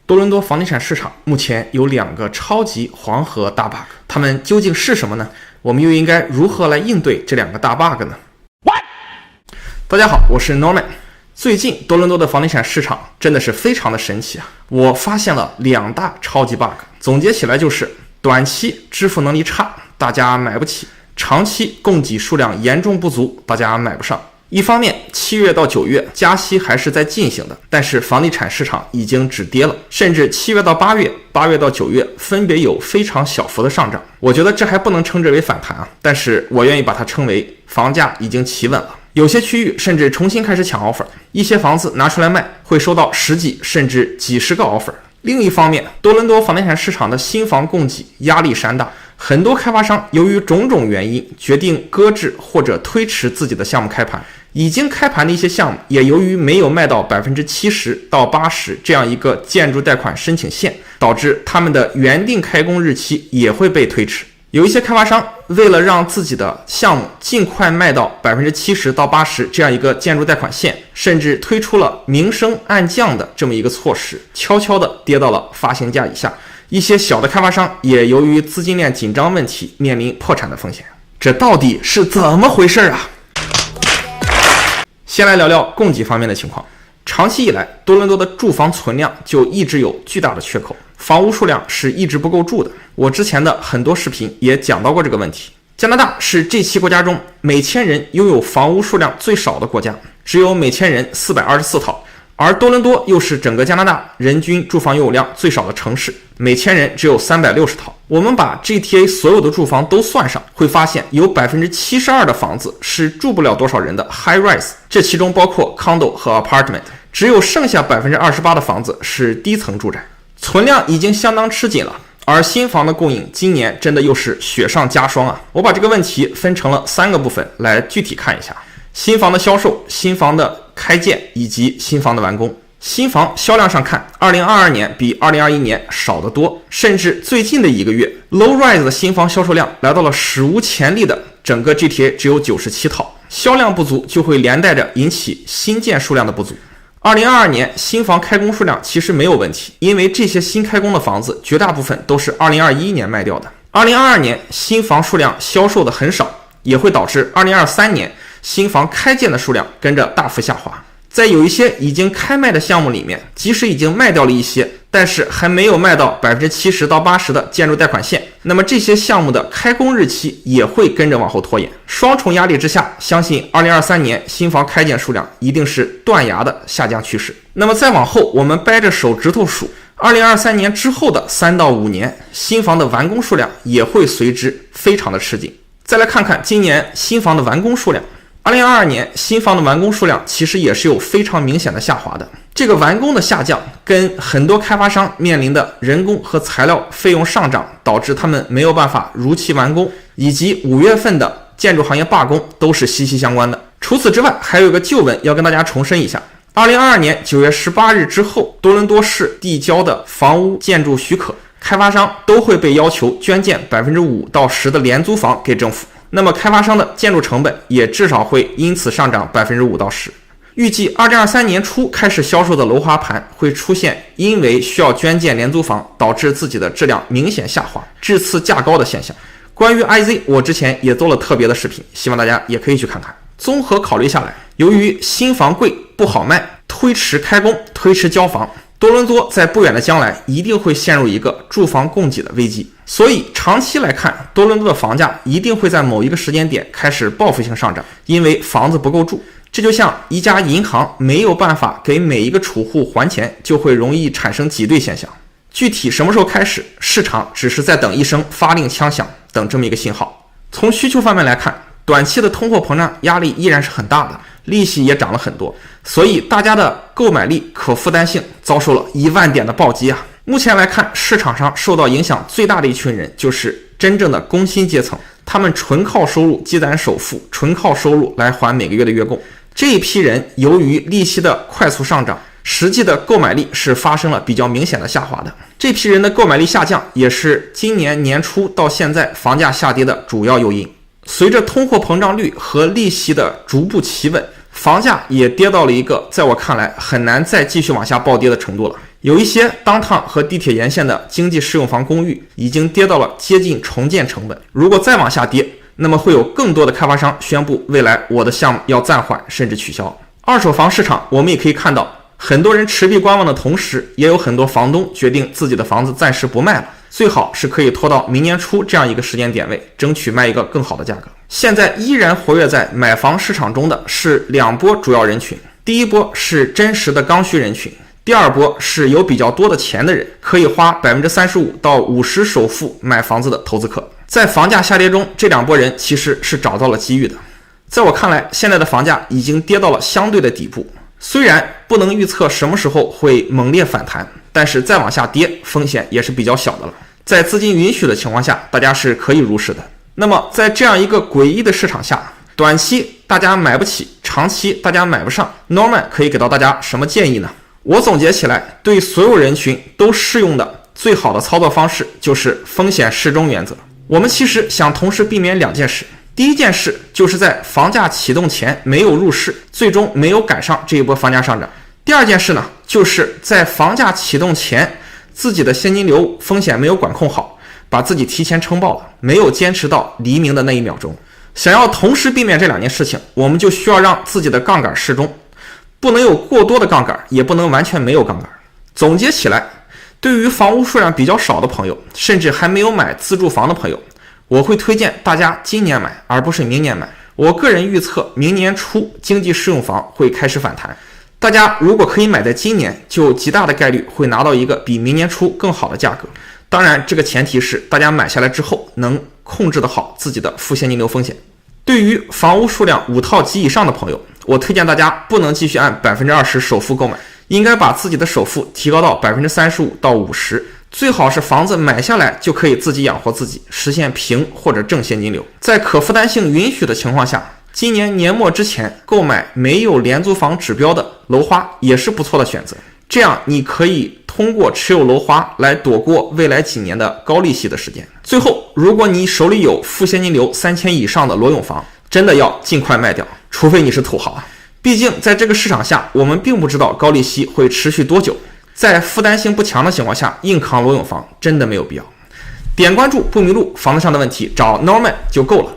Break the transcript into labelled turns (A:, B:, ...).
A: 多伦多房地产市场目前有2个超级黄河大 bug， 它们究竟是什么呢？我们又应该如何来应对这2个大 bug 呢？ 大家好，我是 Norman。 最近多伦多的房地产市场真的是非常的神奇啊！我发现了2大超级 bug， 总结起来就是短期支付能力差，大家买不起；长期供给数量严重不足，大家买不上。一方面，7月到9月加息还是在进行的，但是房地产市场已经止跌了，甚至7月到8月、8月到9月分别有非常小幅的上涨。我觉得这还不能称之为反弹啊，但是我愿意把它称为房价已经企稳了。有些区域甚至重新开始抢 offer， 一些房子拿出来卖会收到10几甚至几十个 offer。另一方面，多伦多房地产市场的新房供给压力山大，很多开发商由于种种原因决定搁置或者推迟自己的项目开盘。已经开盘的一些项目也由于没有卖到 70% 到 80% 这样一个建筑贷款申请线，导致他们的原定开工日期也会被推迟。有一些开发商为了让自己的项目尽快卖到 70% 到 80% 这样一个建筑贷款线，甚至推出了明升暗降的这么一个措施，悄悄地跌到了发行价以下。一些小的开发商也由于资金链紧张问题面临破产的风险。这到底是怎么回事啊？先来聊聊供给方面的情况。长期以来，多伦多的住房存量就一直有巨大的缺口，房屋数量是一直不够住的。我之前的很多视频也讲到过这个问题。加拿大是这7国家中每1000人拥有房屋数量最少的国家，只有每1000人424套。而多伦多又是整个加拿大人均住房拥有量最少的城市，每1000人只有360套。我们把 GTA 所有的住房都算上，会发现有 72% 的房子是住不了多少人的 high rise， 这其中包括 condo 和 apartment， 只有剩下 28% 的房子是低层住宅。存量已经相当吃紧了，而新房的供应今年真的又是雪上加霜啊！我把这个问题分成了3个部分来具体看一下：新房的销售、新房的开建以及新房的完工。新房销量上看，2022年比2021年少得多，甚至最近的1个月 low rise 的新房销售量来到了史无前例的整个 GTA 只有97套。销量不足就会连带着引起新建数量的不足。2022年新房开工数量其实没有问题，因为这些新开工的房子绝大部分都是2021年卖掉的。2022年新房数量销售的很少，也会导致2023年新房开建的数量跟着大幅下滑。在有一些已经开卖的项目里面，即使已经卖掉了一些，但是还没有卖到 70% 到 80% 的建筑贷款线，那么这些项目的开工日期也会跟着往后拖延。双重压力之下，相信2023年新房开建数量一定是断崖的下降趋势。那么再往后，我们掰着手指头数，2023年之后的3到5年，新房的完工数量也会随之非常的吃紧。再来看看今年新房的完工数量。2022年新房的完工数量其实也是有非常明显的下滑的。这个完工的下降跟很多开发商面临的人工和材料费用上涨，导致他们没有办法如期完工，以及5月份的建筑行业罢工都是息息相关的。除此之外，还有一个旧闻要跟大家重申一下。2022年9月18日之后，多伦多市递交的房屋建筑许可，开发商都会被要求捐建 5% 到10% 的廉租房给政府。那么开发商的建筑成本也至少会因此上涨 5% 到10%。预计2023年初开始销售的楼花盘会出现因为需要捐建廉租房导致自己的质量明显下滑，质次价高的现象。关于 IZ 我之前也做了特别的视频，希望大家也可以去看看。综合考虑下来，由于新房贵不好卖，推迟开工，推迟交房，多伦多在不远的将来一定会陷入一个住房供给的危机。所以长期来看，多伦多的房价一定会在某一个时间点开始报复性上涨，因为房子不够住。这就像一家银行没有办法给每一个储户还钱，就会容易产生挤兑现象。具体什么时候开始，市场只是在等一声发令枪响，等这么一个信号。从需求方面来看，短期的通货膨胀压力依然是很大的，利息也涨了很多，所以大家的购买力、可负担性遭受了1万点的暴击啊！目前来看，市场上受到影响最大的一群人就是真正的工薪阶层，他们纯靠收入积攒首付，纯靠收入来还每个月的月供。这一批人由于利息的快速上涨，实际的购买力是发生了比较明显的下滑的。这批人的购买力下降也是今年年初到现在房价下跌的主要诱因。随着通货膨胀率和利息的逐步企稳，房价也跌到了一个在我看来很难再继续往下暴跌的程度了。有一些downtown和地铁沿线的经济适用房公寓已经跌到了接近重建成本，如果再往下跌，那么会有更多的开发商宣布未来我的项目要暂缓甚至取消。二手房市场我们也可以看到，很多人持币观望的同时，也有很多房东决定自己的房子暂时不卖了，最好是可以拖到明年初这样一个时间点位，争取卖一个更好的价格。现在依然活跃在买房市场中的是两波主要人群，第一波是真实的刚需人群，第二波是有比较多的钱的人，可以花 35% 到50% 首付买房子的投资客。在房价下跌中，这两拨人其实是找到了机遇的。在我看来，现在的房价已经跌到了相对的底部，虽然不能预测什么时候会猛烈反弹，但是再往下跌风险也是比较小的了。在资金允许的情况下，大家是可以入市的。那么在这样一个诡异的市场下，短期大家买不起，长期大家买不上， Norman 可以给到大家什么建议呢？我总结起来，对所有人群都适用的最好的操作方式就是风险适中原则。我们其实想同时避免两件事，第一件事就是在房价启动前没有入市，最终没有赶上这一波房价上涨。第二件事呢，就是在房价启动前自己的现金流风险没有管控好，把自己提前撑爆了，没有坚持到黎明的那一秒钟。想要同时避免这两件事情，我们就需要让自己的杠杆适中，不能有过多的杠杆，也不能完全没有杠杆。总结起来，对于房屋数量比较少的朋友，甚至还没有买自住房的朋友，我会推荐大家今年买，而不是明年买。我个人预测明年初经济适用房会开始反弹，大家如果可以买在今年，就有极大的概率会拿到一个比明年初更好的价格。当然这个前提是大家买下来之后能控制得好自己的负现金流风险。对于房屋数量5套及以上的朋友，我推荐大家不能继续按 20% 首付购买，应该把自己的首付提高到 35% 到 50%， 最好是房子买下来就可以自己养活自己，实现平或者正现金流。在可负担性允许的情况下，今年年末之前购买没有廉租房指标的楼花也是不错的选择，这样你可以通过持有楼花来躲过未来几年的高利息的时间。最后，如果你手里有负现金流3000以上的裸泳房，真的要尽快卖掉，除非你是土豪啊。毕竟在这个市场下，我们并不知道高利息会持续多久，在负担性不强的情况下，硬扛裸泳房真的没有必要。点关注不迷路，房子上的问题找 Norman 就够了。